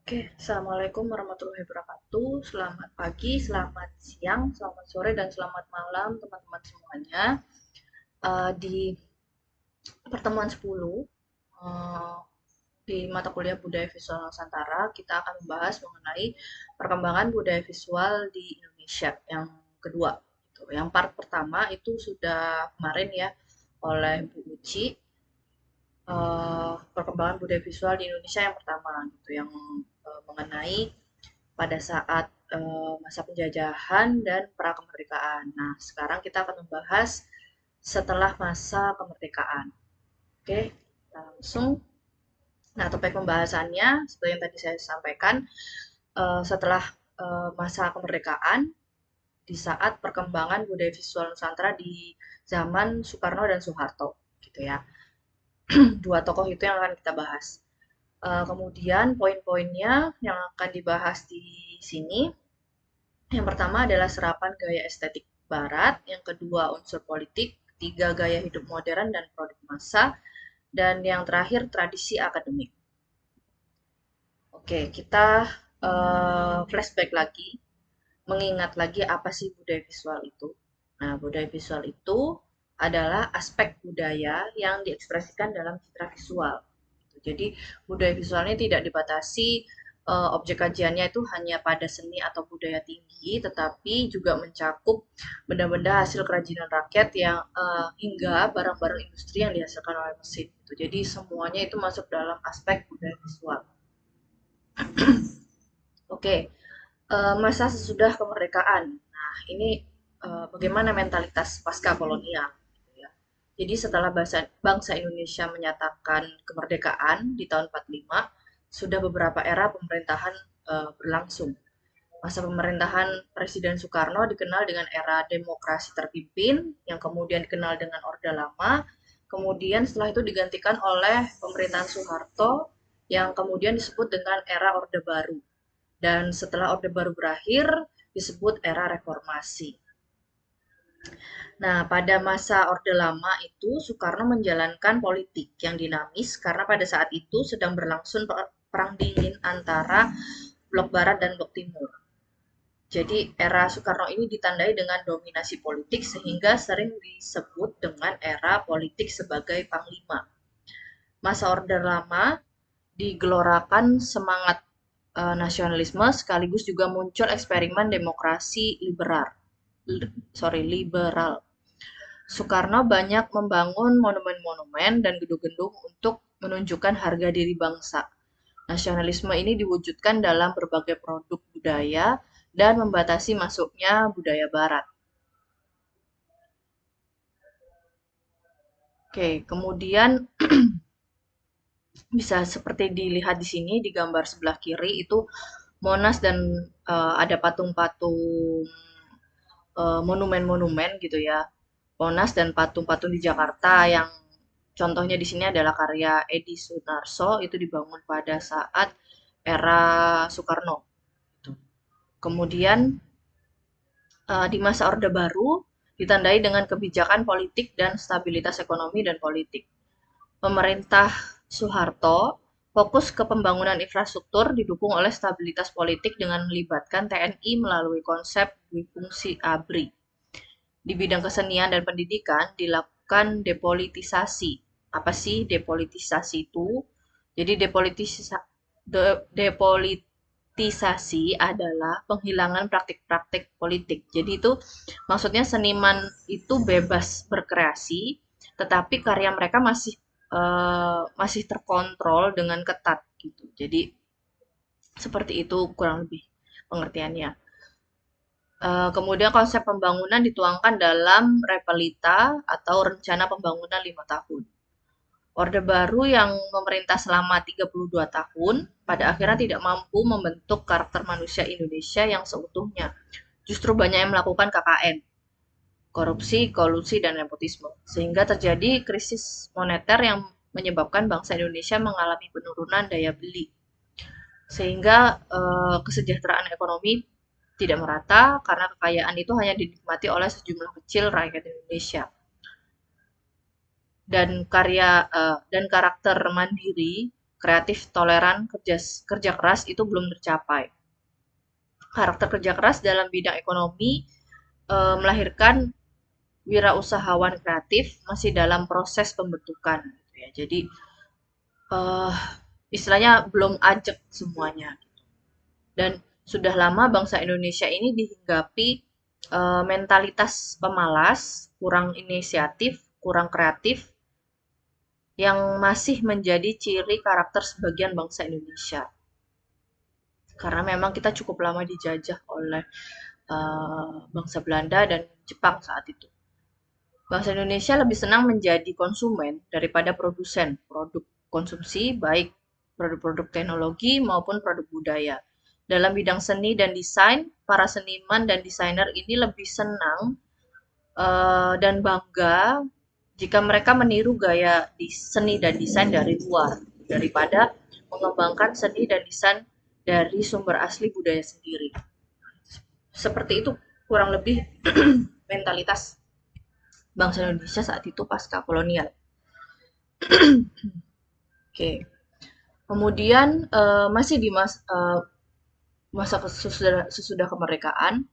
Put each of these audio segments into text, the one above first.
Oke, Assalamualaikum warahmatullahi wabarakatuh. Selamat pagi, selamat siang, selamat sore, dan selamat malam teman-teman semuanya. Di pertemuan 10, eh, di mata kuliah Budaya Visual Nusantara, kita akan membahas mengenai perkembangan budaya visual di Indonesia yang kedua. Gitu. Yang part pertama itu sudah kemarin ya oleh Bu Uci, perkembangan budaya visual di Indonesia yang pertama gitu, yang mengenai pada saat masa penjajahan dan prakemerdekaan. Nah, sekarang kita akan membahas setelah masa kemerdekaan. Oke, kita langsung. Nah, topik pembahasannya seperti yang tadi saya sampaikan, setelah masa kemerdekaan di saat perkembangan budaya visual Nusantara di zaman Soekarno dan Soeharto, gitu ya. Dua tokoh itu yang akan kita bahas. Kemudian poin-poinnya yang akan dibahas di sini, yang pertama adalah serapan gaya estetik barat, yang kedua unsur politik, ketiga gaya hidup modern dan produk massa, dan yang terakhir tradisi akademik. Oke, kita flashback lagi, mengingat lagi apa sih budaya visual itu. Nah, budaya visual itu adalah aspek budaya yang diekspresikan dalam citra visual. Jadi budaya visualnya tidak dibatasi, objek kajiannya itu hanya pada seni atau budaya tinggi, tetapi juga mencakup benda-benda hasil kerajinan rakyat yang hingga barang-barang industri yang dihasilkan oleh mesin. Gitu. Jadi semuanya itu masuk dalam aspek budaya visual. Oke, masa sesudah kemerdekaan. Nah, ini bagaimana mentalitas pasca kolonial. Gitu ya. Jadi setelah bangsa Indonesia menyatakan kemerdekaan di tahun 45, sudah beberapa era pemerintahan berlangsung. Masa pemerintahan Presiden Soekarno dikenal dengan era demokrasi terpimpin, yang kemudian dikenal dengan Orde Lama, kemudian setelah itu digantikan oleh pemerintahan Soeharto, yang kemudian disebut dengan era Orde Baru. Dan setelah Orde Baru berakhir, disebut era reformasi. Nah, pada masa Orde Lama itu Soekarno menjalankan politik yang dinamis karena pada saat itu sedang berlangsung perang dingin antara Blok Barat dan Blok Timur. Jadi era Soekarno ini ditandai dengan dominasi politik sehingga sering disebut dengan era politik sebagai panglima. Masa Orde Lama digelorakan semangat nasionalisme sekaligus juga muncul eksperimen demokrasi liberal. Soekarno banyak membangun monumen-monumen dan gedung-gedung untuk menunjukkan harga diri bangsa. Nasionalisme ini diwujudkan dalam berbagai produk budaya dan membatasi masuknya budaya barat. Oke, kemudian bisa seperti dilihat di sini di gambar sebelah kiri itu Monas dan ada patung-patung monumen-monumen gitu ya. Monas dan patung-patung di Jakarta yang contohnya di sini adalah karya Edi Sunarso, itu dibangun pada saat era Soekarno. Gitu. Kemudian di masa Orde Baru ditandai dengan kebijakan politik dan stabilitas ekonomi dan politik. Pemerintah Soeharto fokus ke pembangunan infrastruktur didukung oleh stabilitas politik dengan melibatkan TNI melalui konsep fungsi ABRI. Di bidang kesenian dan pendidikan dilakukan depolitisasi. Apa sih depolitisasi itu? Jadi depolitisasi adalah penghilangan praktik-praktik politik. Jadi itu maksudnya seniman itu bebas berkreasi, tetapi karya mereka masih terkontrol dengan ketat gitu. Jadi seperti itu kurang lebih pengertiannya. Kemudian konsep pembangunan dituangkan dalam Repelita atau Rencana Pembangunan 5 tahun. Orde Baru yang memerintah selama 32 tahun, pada akhirnya tidak mampu membentuk karakter manusia Indonesia yang seutuhnya. Justru banyak yang melakukan KKN, korupsi, kolusi, dan nepotisme. Sehingga terjadi krisis moneter yang menyebabkan bangsa Indonesia mengalami penurunan daya beli. Sehingga kesejahteraan ekonomi tidak merata karena kekayaan itu hanya dinikmati oleh sejumlah kecil rakyat Indonesia. Dan karakter mandiri kreatif, toleran, kerja keras itu belum tercapai. Karakter kerja keras dalam bidang ekonomi melahirkan wirausahawan kreatif masih dalam proses pembentukan, gitu ya. Jadi eh, istilahnya belum ajak semuanya. Dan sudah lama bangsa Indonesia ini dihinggapi mentalitas pemalas, kurang inisiatif, kurang kreatif, yang masih menjadi ciri karakter sebagian bangsa Indonesia. Karena memang kita cukup lama dijajah oleh bangsa Belanda dan Jepang saat itu. Bangsa Indonesia lebih senang menjadi konsumen daripada produsen produk konsumsi, baik produk-produk teknologi maupun produk budaya. Dalam bidang seni dan desain, para seniman dan desainer ini lebih senang dan bangga jika mereka meniru gaya seni dan desain dari luar daripada mengembangkan seni dan desain dari sumber asli budaya sendiri. Seperti itu kurang lebih mentalitas bangsa Indonesia saat itu pasca kolonial. Oke. Kemudian masih di masa sesudah kemerdekaan,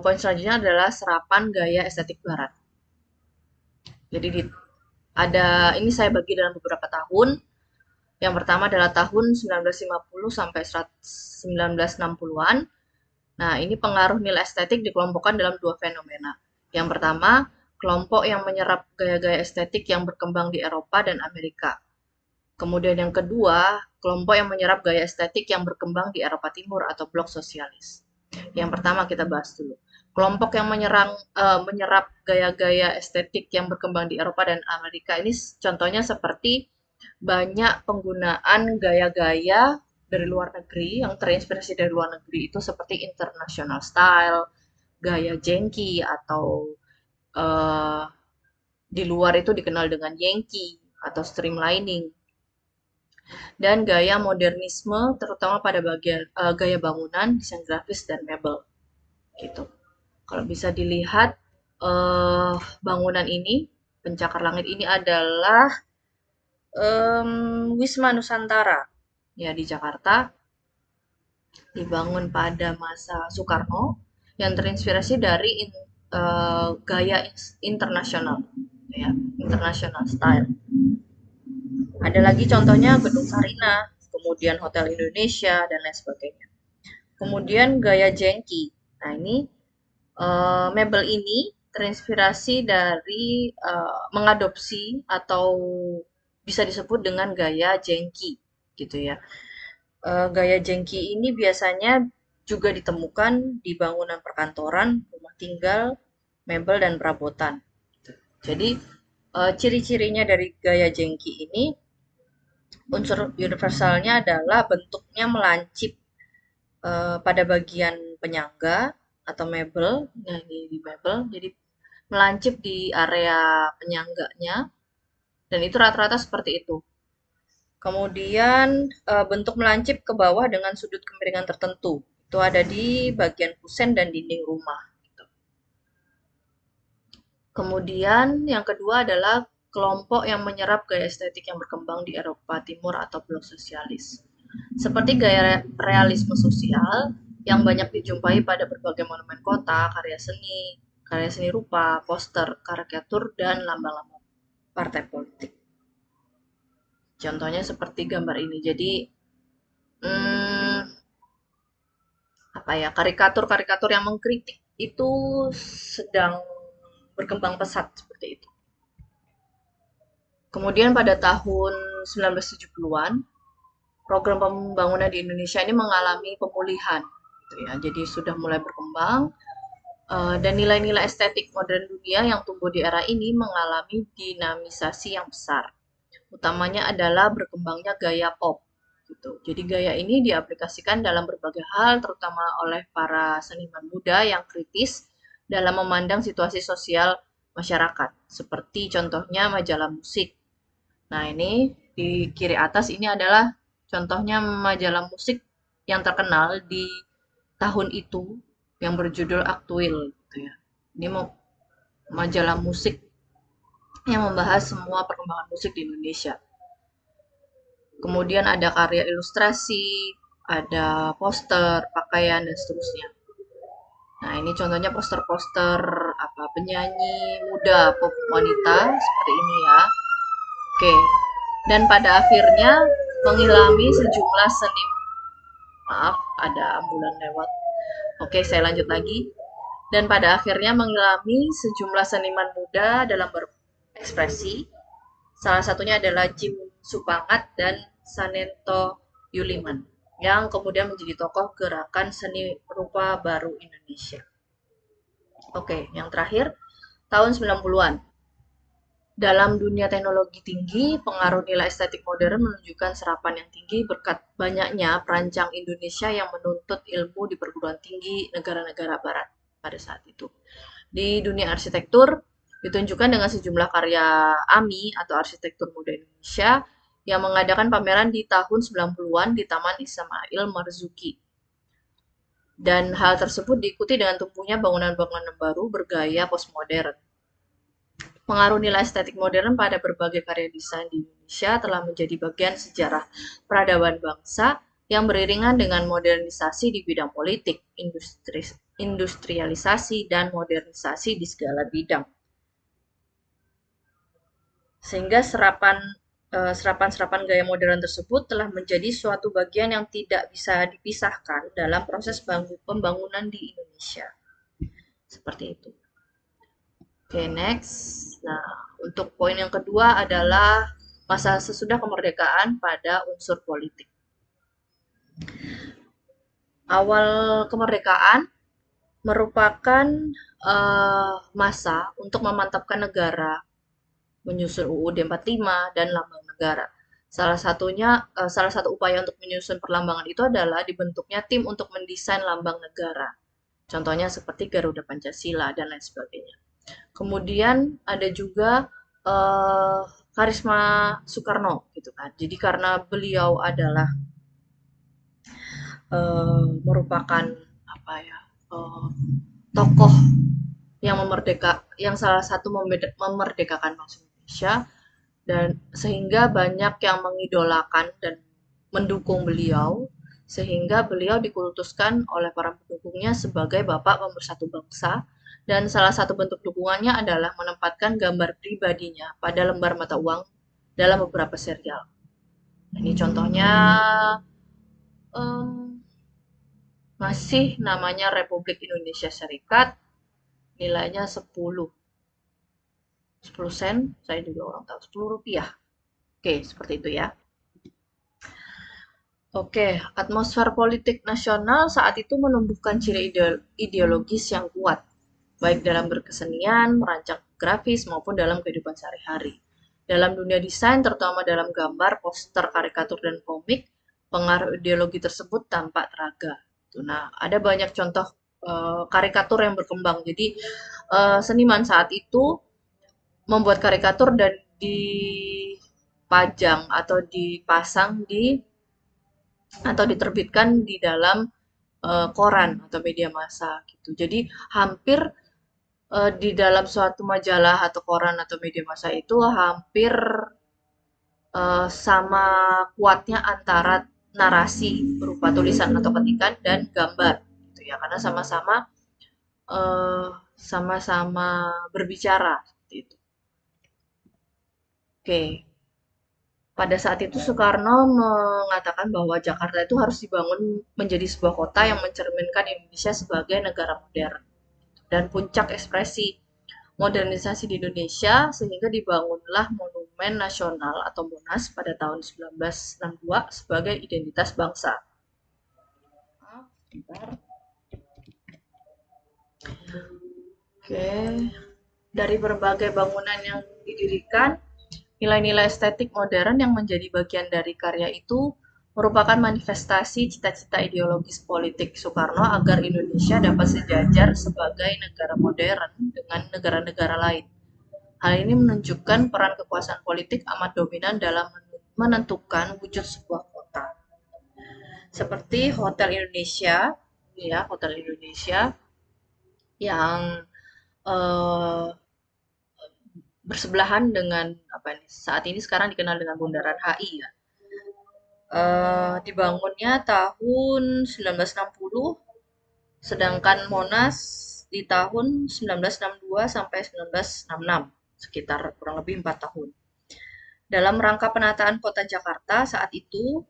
poin selanjutnya adalah serapan gaya estetik Barat. Jadi ini saya bagi dalam beberapa tahun. Yang pertama adalah tahun 1950 sampai 1960-an. Nah, ini pengaruh nilai estetik dikelompokkan dalam dua fenomena. Yang pertama, kelompok yang menyerap gaya-gaya estetik yang berkembang di Eropa dan Amerika. Kemudian yang kedua, kelompok yang menyerap gaya estetik yang berkembang di Eropa Timur atau blok sosialis. Yang pertama kita bahas dulu. Kelompok yang menyerap gaya-gaya estetik yang berkembang di Eropa dan Amerika ini contohnya seperti banyak penggunaan gaya-gaya dari luar negeri yang terinspirasi dari luar negeri itu seperti international style, gaya jengki atau uh, di luar itu dikenal dengan Yankee atau streamlining, dan gaya modernisme terutama pada bagian gaya bangunan, desain grafis dan mebel gitu. Kalau bisa dilihat bangunan ini, pencakar langit ini adalah Wisma Nusantara ya di Jakarta, dibangun pada masa Soekarno yang terinspirasi dari gaya internasional ya, international style. Ada lagi contohnya Gedung Sarina, kemudian Hotel Indonesia, dan lain sebagainya. Kemudian gaya jengki. Nah ini mebel ini terinspirasi dari mengadopsi atau bisa disebut dengan gaya jengki gitu ya. Gaya jengki ini biasanya juga ditemukan di bangunan perkantoran, rumah tinggal, mebel, dan perabotan. Jadi ciri-cirinya dari gaya jengki ini, unsur universalnya adalah bentuknya melancip pada bagian penyangga atau mebel, nah di mebel, jadi melancip di area penyangganya, dan itu rata-rata seperti itu. Kemudian bentuk melancip ke bawah dengan sudut kemiringan tertentu, itu ada di bagian kusen dan dinding rumah. Kemudian yang kedua adalah kelompok yang menyerap gaya estetik yang berkembang di Eropa Timur atau blok sosialis. Seperti gaya realisme sosial yang banyak dijumpai pada berbagai monumen kota, karya seni rupa, poster, karikatur, dan lambang-lambang partai politik. Contohnya seperti gambar ini. Jadi, apa ya, karikatur-karikatur yang mengkritik itu sedang berkembang pesat seperti itu. Kemudian pada tahun 1970-an, program pembangunan di Indonesia ini mengalami pemulihan, gitu ya. Jadi sudah mulai berkembang dan nilai-nilai estetik modern dunia yang tumbuh di era ini mengalami dinamisasi yang besar. Utamanya adalah berkembangnya gaya pop, gitu. Jadi gaya ini diaplikasikan dalam berbagai hal, terutama oleh para seniman muda yang kritis dalam memandang situasi sosial masyarakat, seperti contohnya majalah musik. Nah, ini di kiri atas ini adalah contohnya majalah musik yang terkenal di tahun itu yang berjudul Aktuil gitu ya. Ini majalah musik yang membahas semua perkembangan musik di Indonesia. Kemudian ada karya ilustrasi, ada poster, pakaian, dan seterusnya. Nah, ini contohnya poster-poster apa penyanyi muda, pop wanita seperti ini ya. Oke. Dan pada akhirnya mengilhami sejumlah seni, maaf, ada ambulan lewat. Oke, saya lanjut lagi. Dan pada akhirnya mengilhami sejumlah seniman muda dalam berekspresi. Salah satunya adalah Jim Supangat dan Sanento Yuliman yang kemudian menjadi tokoh gerakan seni rupa baru Indonesia. Oke, yang terakhir tahun 90-an. Dalam dunia teknologi tinggi, pengaruh nilai estetik modern menunjukkan serapan yang tinggi berkat banyaknya perancang Indonesia yang menuntut ilmu di perguruan tinggi negara-negara barat pada saat itu. Di dunia arsitektur, ditunjukkan dengan sejumlah karya AMI atau Arsitektur Muda Indonesia yang mengadakan pameran di tahun 90-an di Taman Ismail Marzuki. Dan hal tersebut diikuti dengan tumbuhnya bangunan-bangunan baru bergaya postmodern. Pengaruh nilai estetik modern pada berbagai karya desain di Indonesia telah menjadi bagian sejarah peradaban bangsa yang beriringan dengan modernisasi di bidang politik, industrialisasi, dan modernisasi di segala bidang. Sehingga serapan-serapan gaya modern tersebut telah menjadi suatu bagian yang tidak bisa dipisahkan dalam proses pembangunan di Indonesia. Seperti itu. Oke, next. Nah, untuk poin yang kedua adalah masa sesudah kemerdekaan pada unsur politik. Awal kemerdekaan merupakan masa untuk memantapkan negara, menyusun UUD 45 dan lambang negara. Salah satu upaya untuk menyusun perlambangan itu adalah dibentuknya tim untuk mendesain lambang negara. Contohnya seperti Garuda Pancasila dan lain sebagainya. Kemudian ada juga eh, karisma Soekarno gitu kan. Jadi karena beliau adalah merupakan apa ya eh, tokoh yang salah satu memerdekakan bangsa Indonesia, dan sehingga banyak yang mengidolakan dan mendukung beliau, sehingga beliau dikultuskan oleh para pendukungnya sebagai Bapak Pemersatu Bangsa, dan salah satu bentuk dukungannya adalah menempatkan gambar pribadinya pada lembar mata uang dalam beberapa serial. Ini contohnya um, masih namanya Republik Indonesia Serikat, nilainya 10 sen, saya juga orang tahu, 10 rupiah. Oke, seperti itu ya. Oke, atmosfer politik nasional saat itu menumbuhkan ciri ideologis yang kuat, baik dalam berkesenian, merancang grafis, maupun dalam kehidupan sehari-hari. Dalam dunia desain, terutama dalam gambar, poster, karikatur, dan komik, pengaruh ideologi tersebut tampak teraga. Nah, ada banyak contoh karikatur yang berkembang. Jadi, seniman saat itu membuat karikatur dan dipajang atau dipasang di atau diterbitkan di dalam koran atau media massa gitu. Jadi hampir di dalam suatu majalah atau koran atau media massa itu hampir sama kuatnya antara narasi berupa tulisan atau ketikan dan gambar gitu ya, karena eh, sama-sama berbicara seperti itu. Oke, pada saat itu Soekarno mengatakan bahwa Jakarta itu harus dibangun menjadi sebuah kota yang mencerminkan Indonesia sebagai negara modern dan puncak ekspresi modernisasi di Indonesia, sehingga dibangunlah Monumen Nasional atau Monas pada tahun 1962 sebagai identitas bangsa. Oke, dari berbagai bangunan yang didirikan, nilai-nilai estetik modern yang menjadi bagian dari karya itu merupakan manifestasi cita-cita ideologis politik Soekarno agar Indonesia dapat sejajar sebagai negara modern dengan negara-negara lain. Hal ini menunjukkan peran kekuasaan politik amat dominan dalam menentukan wujud sebuah kota. Seperti Hotel Indonesia, ya, Hotel Indonesia yang eh, bersebelahan dengan apa ini saat ini sekarang dikenal dengan Bundaran HI ya. Dibangunnya tahun 1960, sedangkan Monas di tahun 1962 sampai 1966, sekitar kurang lebih 4 tahun. Dalam rangka penataan kota Jakarta saat itu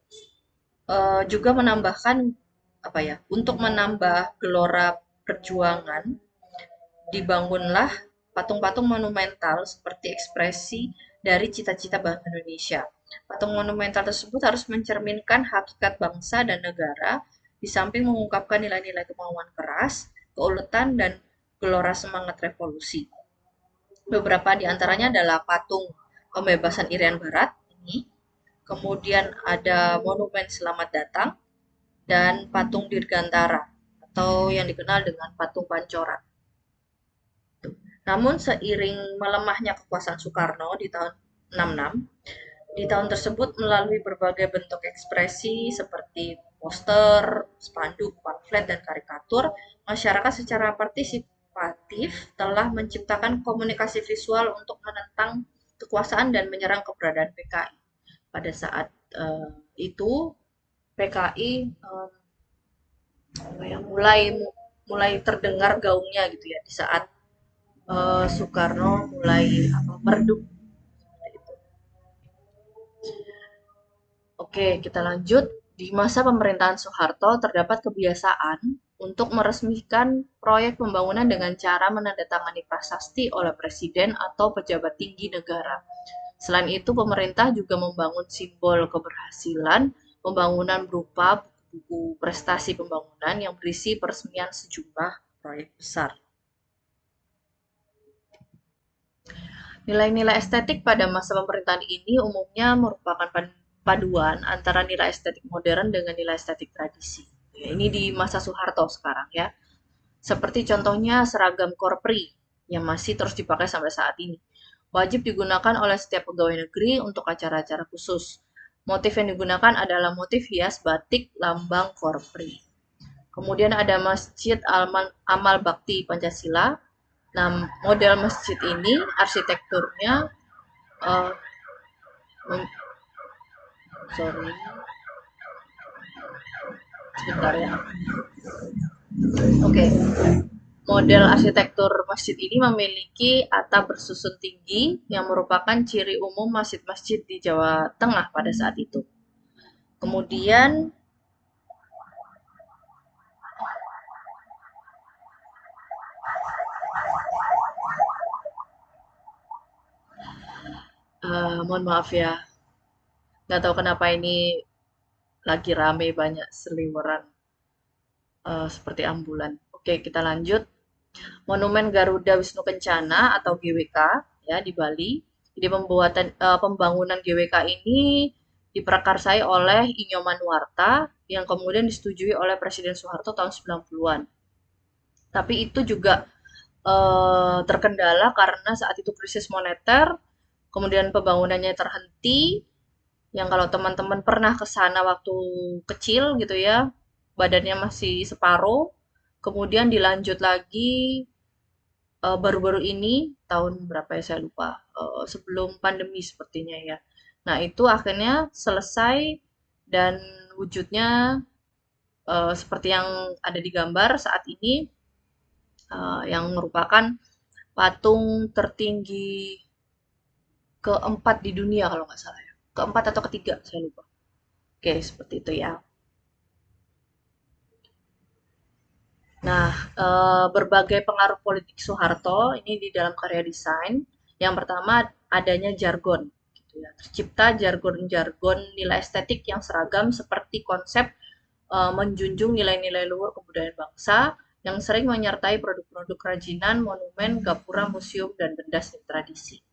juga menambahkan apa ya, untuk menambah gelora perjuangan, dibangunlah patung-patung monumental seperti ekspresi dari cita-cita bangsa Indonesia. Patung monumental tersebut harus mencerminkan hakikat bangsa dan negara, di samping mengungkapkan nilai-nilai kemauan keras, keuletan, dan gelora semangat revolusi. Beberapa di antaranya adalah patung pembebasan Irian Barat ini, kemudian ada monumen Selamat Datang, dan patung Dirgantara atau yang dikenal dengan patung Pancoran. Namun seiring melemahnya kekuasaan Soekarno di tahun 66, di tahun tersebut melalui berbagai bentuk ekspresi seperti poster, spanduk, pamflet, dan karikatur, masyarakat secara partisipatif telah menciptakan komunikasi visual untuk menentang kekuasaan dan menyerang keberadaan PKI. Pada saat itu PKI mulai mulai terdengar gaungnya gitu ya di saat Soekarno mulai meredup. Oke, kita lanjut. Di masa pemerintahan Soeharto terdapat kebiasaan untuk meresmikan proyek pembangunan dengan cara menandatangani prasasti oleh presiden atau pejabat tinggi negara. Selain itu, pemerintah juga membangun simbol keberhasilan pembangunan berupa buku prestasi pembangunan yang berisi peresmian sejumlah proyek besar. Nilai-nilai estetik pada masa pemerintahan ini umumnya merupakan paduan antara nilai estetik modern dengan nilai estetik tradisi. Ya, ini di masa Soeharto sekarang ya. Seperti contohnya seragam korpri yang masih terus dipakai sampai saat ini. Wajib digunakan oleh setiap pegawai negeri untuk acara-acara khusus. Motif yang digunakan adalah motif hias batik lambang korpri. Kemudian ada Masjid Amal Bakti Pancasila. Nah, model masjid ini arsitekturnya uh, sorry, sebentar ya. Oke, model arsitektur masjid ini memiliki atap bersusun tinggi yang merupakan ciri umum masjid-masjid di Jawa Tengah pada saat itu. Kemudian mohon maaf ya, nggak tahu kenapa ini lagi rame banyak seliweran seperti ambulan. Oke, kita lanjut. Monumen Garuda Wisnu Kencana atau GWK ya di Bali. Jadi pembangunan GWK ini diprakarsai oleh Inyoman Nuarta yang kemudian disetujui oleh Presiden Soeharto tahun 90-an. Tapi itu juga terkendala karena saat itu krisis moneter, kemudian pembangunannya terhenti. Yang kalau teman-teman pernah ke sana waktu kecil gitu ya, badannya masih separuh, kemudian dilanjut lagi baru-baru ini tahun berapa ya saya lupa, sebelum pandemi sepertinya ya. Nah itu akhirnya selesai dan wujudnya seperti yang ada di gambar saat ini, yang merupakan patung tertinggi keempat di dunia kalau nggak salah ya. Keempat atau ketiga, saya lupa. Oke, seperti itu ya. Nah, berbagai pengaruh politik Soeharto ini di dalam karya desain. Yang pertama adanya jargon, gitu ya. Tercipta jargon-jargon nilai estetik yang seragam seperti konsep menjunjung nilai-nilai luhur kebudayaan bangsa yang sering menyertai produk-produk kerajinan, monumen, gapura, museum, dan benda seni tradisi.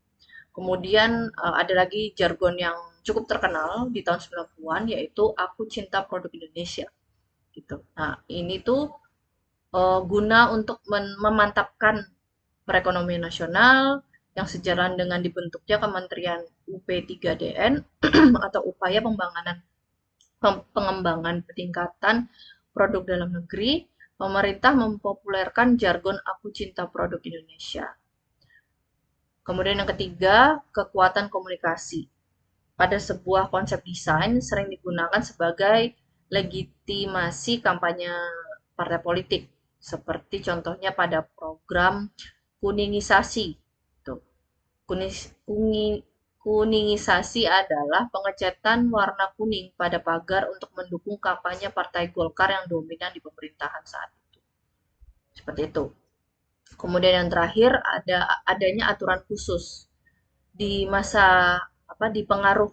Kemudian ada lagi jargon yang cukup terkenal di tahun 90-an yaitu Aku Cinta Produk Indonesia. Gitu. Nah, ini tuh guna untuk memantapkan perekonomian nasional yang sejalan dengan dibentuknya Kementerian UP3DN atau upaya pengembangan peningkatan produk dalam negeri, pemerintah mempopulerkan jargon Aku Cinta Produk Indonesia. Kemudian yang ketiga, kekuatan komunikasi. pada sebuah konsep desain sering digunakan sebagai legitimasi kampanye partai politik, seperti contohnya pada program kuningisasi. Tuh. Kuningisasi adalah pengecatan warna kuning pada pagar untuk mendukung kampanye Partai Golkar yang dominan di pemerintahan saat itu. Seperti itu. Kemudian yang terakhir adanya aturan khusus di masa di pengaruh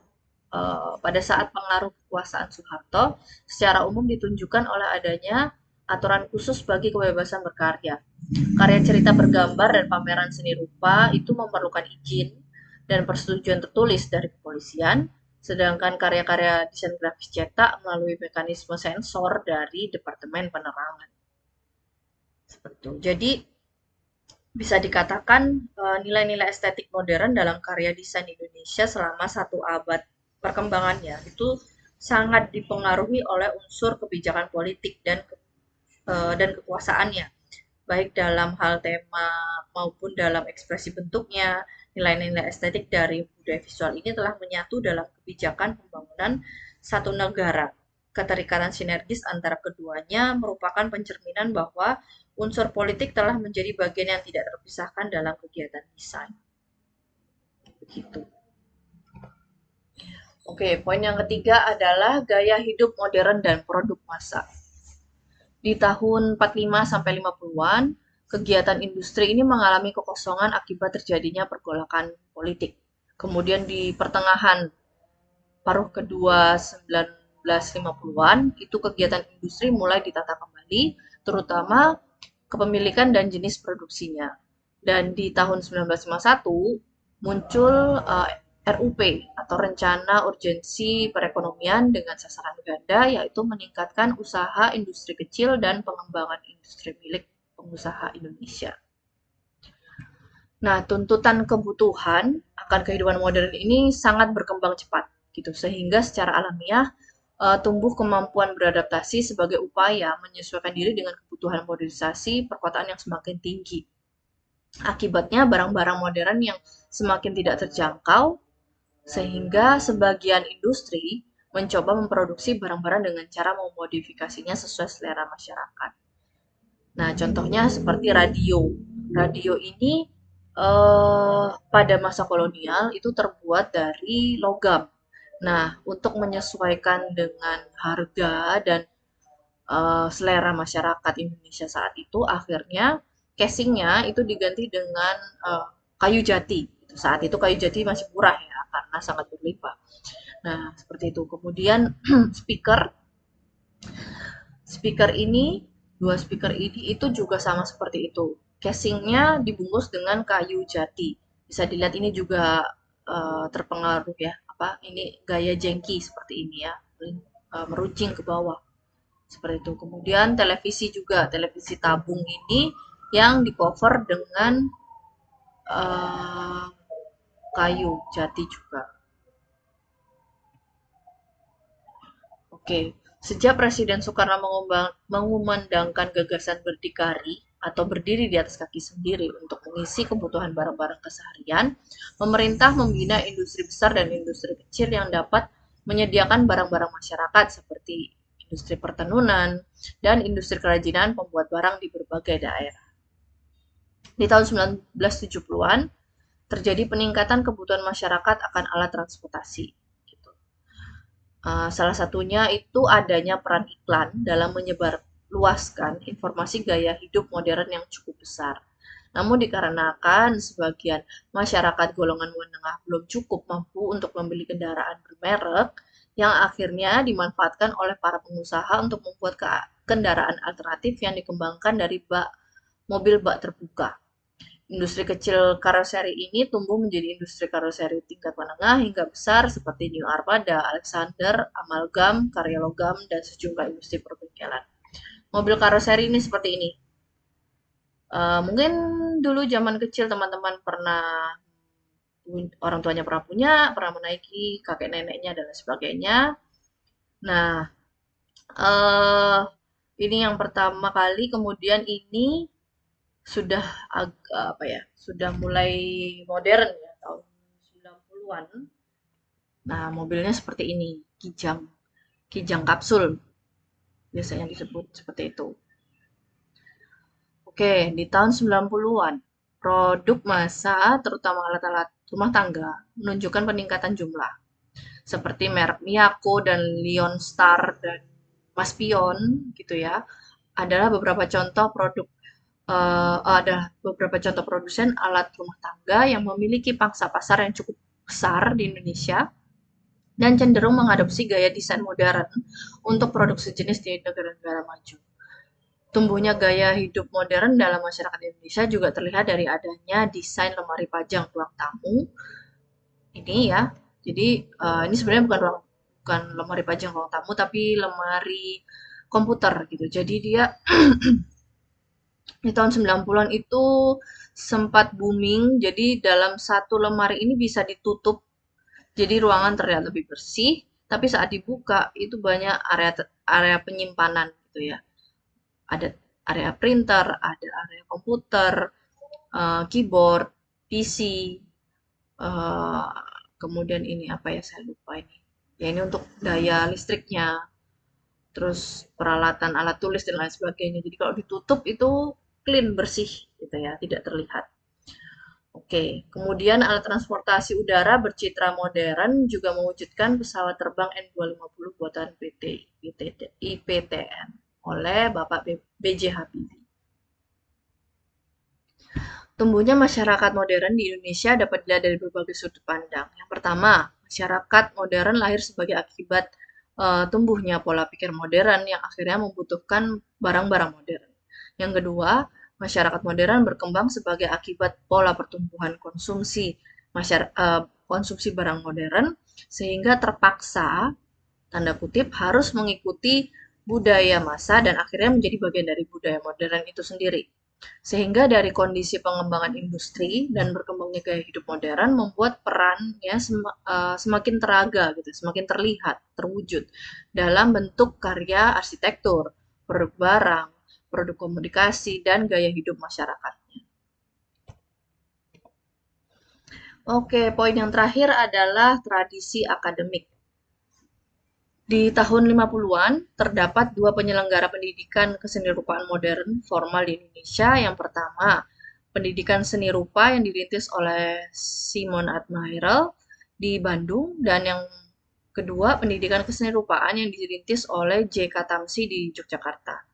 pada saat pengaruh kekuasaan Soeharto secara umum ditunjukkan oleh adanya aturan khusus bagi kebebasan berkarya. Karya cerita bergambar dan pameran seni rupa itu memerlukan izin dan persetujuan tertulis dari kepolisian, sedangkan karya-karya desain grafis cetak melalui mekanisme sensor dari Departemen Penerangan. Seperti itu. Jadi bisa dikatakan nilai-nilai estetik modern dalam karya desain Indonesia selama 1 abad perkembangannya itu sangat dipengaruhi oleh unsur kebijakan politik dan kekuasaannya, baik dalam hal tema maupun dalam ekspresi bentuknya. Nilai-nilai estetik dari budaya visual ini telah menyatu dalam kebijakan pembangunan satu negara. Keterikatan sinergis antara keduanya merupakan pencerminan bahwa unsur politik telah menjadi bagian yang tidak terpisahkan dalam kegiatan desain. Begitu. Oke, poin yang ketiga adalah gaya hidup modern dan produk massa. Di tahun 45 sampai 50-an, kegiatan industri ini mengalami kekosongan akibat terjadinya pergolakan politik. Kemudian di pertengahan paruh kedua 1950-an, itu kegiatan industri mulai ditata kembali, terutama kepemilikan dan jenis produksinya. Dan di tahun 1951 muncul RUP atau Rencana Urgensi Perekonomian dengan sasaran ganda, yaitu meningkatkan usaha industri kecil dan pengembangan industri milik pengusaha Indonesia. Nah, tuntutan kebutuhan akan kehidupan modern ini sangat berkembang cepat, gitu, sehingga secara alamiah tumbuh kemampuan beradaptasi sebagai upaya menyesuaikan diri dengan kebutuhan modernisasi perkotaan yang semakin tinggi. Akibatnya barang-barang modern yang semakin tidak terjangkau, sehingga sebagian industri mencoba memproduksi barang-barang dengan cara memodifikasinya sesuai selera masyarakat. Nah, contohnya seperti radio. Radio ini pada masa kolonial itu terbuat dari logam. Nah, untuk menyesuaikan dengan harga dan selera masyarakat Indonesia saat itu, akhirnya casingnya itu diganti dengan kayu jati. Saat itu kayu jati masih murah ya, karena sangat berlimpah. Nah, seperti itu. Kemudian speaker, speaker ini, dua speaker ini itu juga sama seperti itu. Casingnya dibungkus dengan kayu jati. Bisa dilihat ini juga terpengaruh ya, ini gaya jengki seperti ini ya, meruncing ke bawah. Seperti itu. Kemudian televisi juga, televisi tabung ini yang di cover dengan kayu jati juga. Oke, sejak Presiden Soekarno mengumandangkan gagasan berdikari atau berdiri di atas kaki sendiri untuk mengisi kebutuhan barang-barang keseharian, pemerintah membina industri besar dan industri kecil yang dapat menyediakan barang-barang masyarakat seperti industri pertenunan dan industri kerajinan pembuat barang di berbagai daerah. Di tahun 1970-an, terjadi peningkatan kebutuhan masyarakat akan alat transportasi. Salah satunya itu adanya peran iklan dalam menyebarluaskan informasi gaya hidup modern yang cukup besar. Namun dikarenakan sebagian masyarakat golongan menengah belum cukup mampu untuk membeli kendaraan bermerek, yang akhirnya dimanfaatkan oleh para pengusaha untuk membuat kendaraan alternatif yang dikembangkan dari mobil bak terbuka. Industri kecil karoseri ini tumbuh menjadi industri karoseri tingkat menengah hingga besar seperti New Armada, Alexander, Amalgam, Karya Logam, dan sejumlah industri perbengkelan. Mobil karoseri ini seperti ini. Mungkin dulu zaman kecil teman-teman pernah, orang tuanya pernah punya, pernah menaiki, kakek neneknya dan sebagainya. Nah, ini yang pertama kali, kemudian ini sudah agak sudah mulai modern ya tahun 90-an. Nah, mobilnya seperti ini, Kijang. Kijang kapsul biasanya disebut seperti itu. Oke, di tahun 90-an, produk massa, terutama alat-alat rumah tangga, menunjukkan peningkatan jumlah. Seperti merek Miyako dan Lion Star dan Maspion gitu ya, adalah beberapa contoh produk ada beberapa contoh produsen alat rumah tangga yang memiliki pangsa pasar yang cukup besar di Indonesia dan cenderung mengadopsi gaya desain modern untuk produk sejenis di negara-negara maju. Tumbuhnya gaya hidup modern dalam masyarakat Indonesia juga terlihat dari adanya desain lemari pajang ruang tamu ini ya. Jadi ini sebenarnya bukan lemari pajang ruang tamu tapi lemari komputer gitu. Jadi dia di tahun 90-an itu sempat booming. Jadi dalam satu lemari ini bisa ditutup. Jadi ruangan terlihat lebih bersih, tapi saat dibuka itu banyak area area penyimpanan gitu ya. Ada area printer, ada area komputer, keyboard, PC, eh, kemudian ini apa ya saya lupa ini. Ya ini untuk daya listriknya, terus peralatan alat tulis dan lain sebagainya. Jadi kalau ditutup itu clean bersih gitu ya, tidak terlihat. Oke, kemudian alat transportasi udara bercitra modern juga mewujudkan pesawat terbang N250 buatan PT IPTN oleh Bapak B.J. Habibie. Tumbuhnya masyarakat modern di Indonesia dapat dilihat dari berbagai sudut pandang. Yang pertama, masyarakat modern lahir sebagai akibat tumbuhnya pola pikir modern yang akhirnya membutuhkan barang-barang modern. Yang kedua, masyarakat modern berkembang sebagai akibat pola pertumbuhan konsumsi barang modern sehingga terpaksa tanda kutip harus mengikuti budaya massa dan akhirnya menjadi bagian dari budaya modern itu sendiri. Sehingga dari kondisi pengembangan industri dan berkembangnya gaya hidup modern membuat perannya semakin teraga gitu, semakin terlihat, terwujud dalam bentuk karya arsitektur, produk barang, produk komunikasi, dan gaya hidup masyarakat. Oke, poin yang terakhir adalah tradisi akademik. Di tahun 50-an, terdapat dua penyelenggara pendidikan keseni rupaan modern formal di Indonesia. Yang pertama, pendidikan seni rupa yang dirintis oleh Simon Admiral di Bandung, dan yang kedua, pendidikan keseni rupaan yang dirintis oleh J.K. Tamsi di Yogyakarta.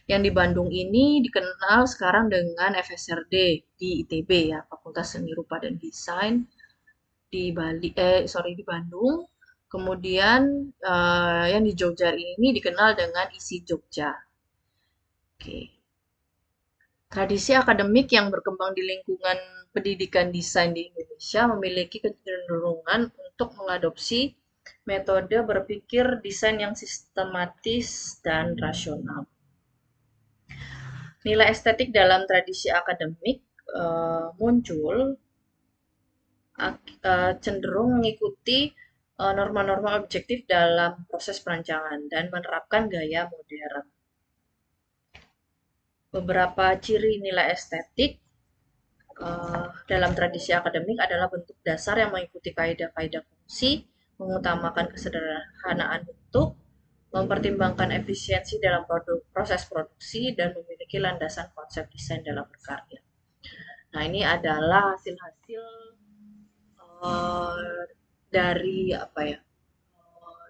Yang di Bandung ini dikenal sekarang dengan FSRD di ITB ya, Fakultas Seni Rupa dan Desain di Bandung. Kemudian yang di Jogja ini dikenal dengan ISI Jogja. Oke. Tradisi akademik yang berkembang di lingkungan pendidikan desain di Indonesia memiliki kecenderungan untuk mengadopsi metode berpikir desain yang sistematis dan rasional. Nilai estetik dalam tradisi akademik muncul cenderung mengikuti norma-norma objektif dalam proses perancangan dan menerapkan gaya modern. Beberapa ciri nilai estetik dalam tradisi akademik adalah bentuk dasar yang mengikuti kaidah-kaidah fungsi, mengutamakan kesederhanaan bentuk, mempertimbangkan efisiensi dalam proses produksi, dan memiliki landasan konsep desain dalam berkarya. Nah, ini adalah hasil-hasil uh, dari apa ya?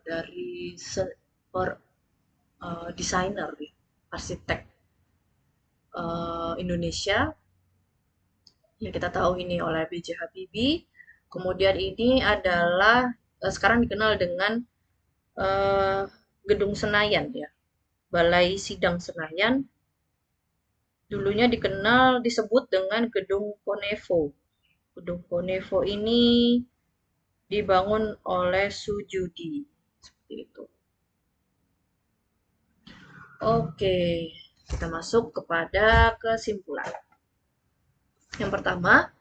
Dari desainer, arsitek Indonesia yang kita tahu ini oleh B.J. Habibie. Kemudian ini adalah sekarang dikenal dengan uh, Gedung Senayan ya, Balai Sidang Senayan. Dulunya disebut dengan Gedung Konevo. Gedung Konevo ini dibangun oleh Sujudi seperti itu. Oke, kita masuk kepada kesimpulan. Yang pertama,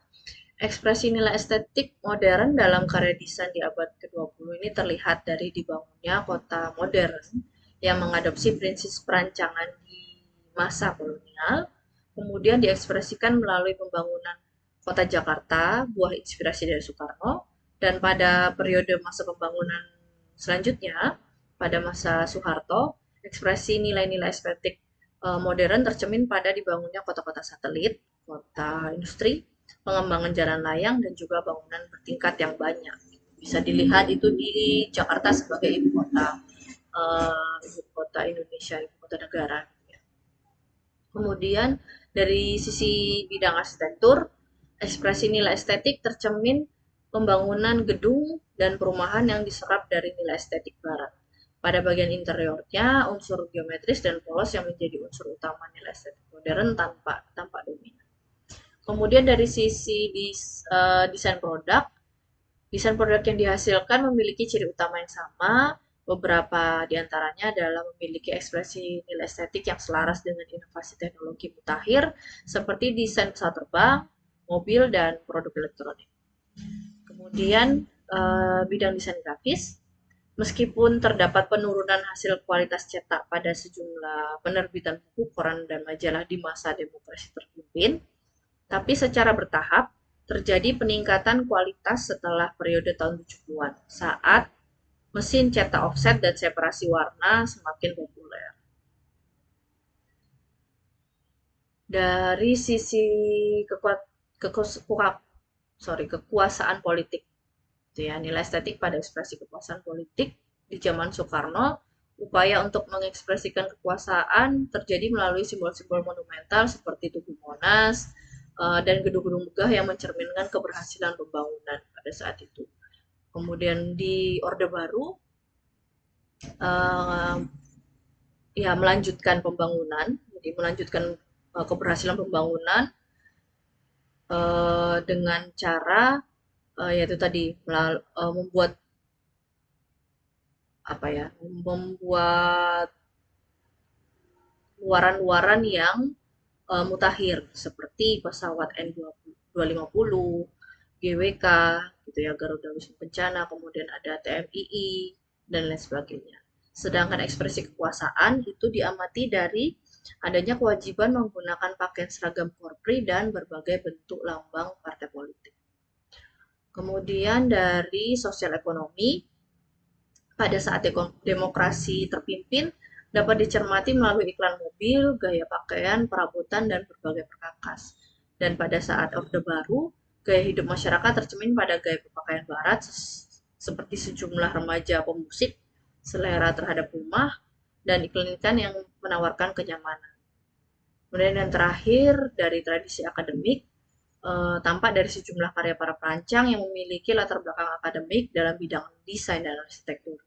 ekspresi nilai estetik modern dalam karya desain di abad ke-20 ini terlihat dari dibangunnya kota modern yang mengadopsi prinsip perancangan di masa kolonial, kemudian diekspresikan melalui pembangunan kota Jakarta, buah inspirasi dari Soekarno, Dan pada periode masa pembangunan selanjutnya, pada masa Soeharto, ekspresi nilai-nilai estetik modern tercermin pada dibangunnya kota-kota satelit, kota industri, pengembangan jalan layang, dan juga bangunan bertingkat yang banyak. Bisa dilihat itu di Jakarta sebagai ibu kota Indonesia, ibu kota negara. Kemudian dari sisi bidang arsitektur, ekspresi nilai estetik tercermin pembangunan gedung dan perumahan yang diserap dari nilai estetik barat. Pada bagian interiornya, unsur geometris dan polos yang menjadi unsur utama nilai estetik modern tanpa dominan. Kemudian dari sisi desain produk yang dihasilkan memiliki ciri utama yang sama. Beberapa di antaranya adalah memiliki ekspresi nilai estetik yang selaras dengan inovasi teknologi mutakhir, seperti desain pesawat terbang, mobil, dan produk elektronik. Kemudian, bidang desain grafis, meskipun terdapat penurunan hasil kualitas cetak pada sejumlah penerbitan buku, koran, dan majalah di masa demokrasi terpimpin, tapi secara bertahap terjadi peningkatan kualitas setelah periode tahun 70-an saat mesin cetak offset dan separasi warna semakin populer. Dari sisi kekuat, kekuasaan politik, itu ya, nilai estetik pada ekspresi kekuasaan politik di zaman Soekarno, upaya untuk mengekspresikan kekuasaan terjadi melalui simbol-simbol monumental seperti Tugu Monas dan gedung-gedung megah yang mencerminkan keberhasilan pembangunan pada saat itu. Kemudian di Orde Baru, uh, ya melanjutkan pembangunan, jadi melanjutkan keberhasilan pembangunan dengan cara yaitu tadi membuat apa ya, membuat luaran-luaran yang mutakhir seperti pesawat N250, GWK, gitu ya, Garuda Wisnu Kencana, kemudian ada TMII dan lain sebagainya. Sedangkan ekspresi kekuasaan itu diamati dari adanya kewajiban menggunakan pakaian seragam Korpri dan berbagai bentuk lambang partai politik. Kemudian dari sosial ekonomi, pada saat demokrasi terpimpin dapat dicermati melalui iklan mobil, gaya pakaian, perabotan, dan berbagai perkakas. Dan pada saat Orde Baru, gaya hidup masyarakat tercermin pada gaya berpakaian barat, seperti sejumlah remaja pemusik, selera terhadap rumah, dan iklan-iklan yang menawarkan kenyamanan. Kemudian yang terakhir, dari tradisi akademik, tampak dari sejumlah karya para perancang yang memiliki latar belakang akademik dalam bidang desain dan arsitektur.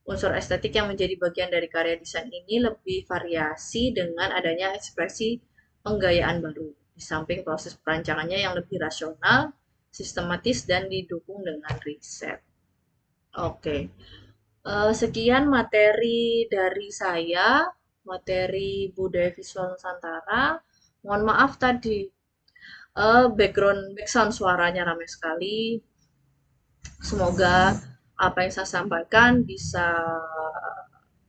Unsur estetik yang menjadi bagian dari karya desain ini lebih variasi dengan adanya ekspresi penggayaan baru, di samping proses perancangannya yang lebih rasional, sistematis, dan didukung dengan riset. Oke, sekian materi dari saya, materi budaya visual Nusantara. Mohon maaf tadi background suaranya ramai sekali. Semoga apa yang saya sampaikan bisa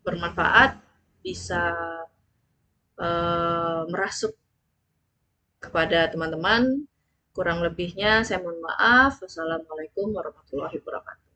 bermanfaat, bisa merasuk kepada teman-teman. Kurang lebihnya saya mohon maaf. Wassalamualaikum warahmatullahi wabarakatuh.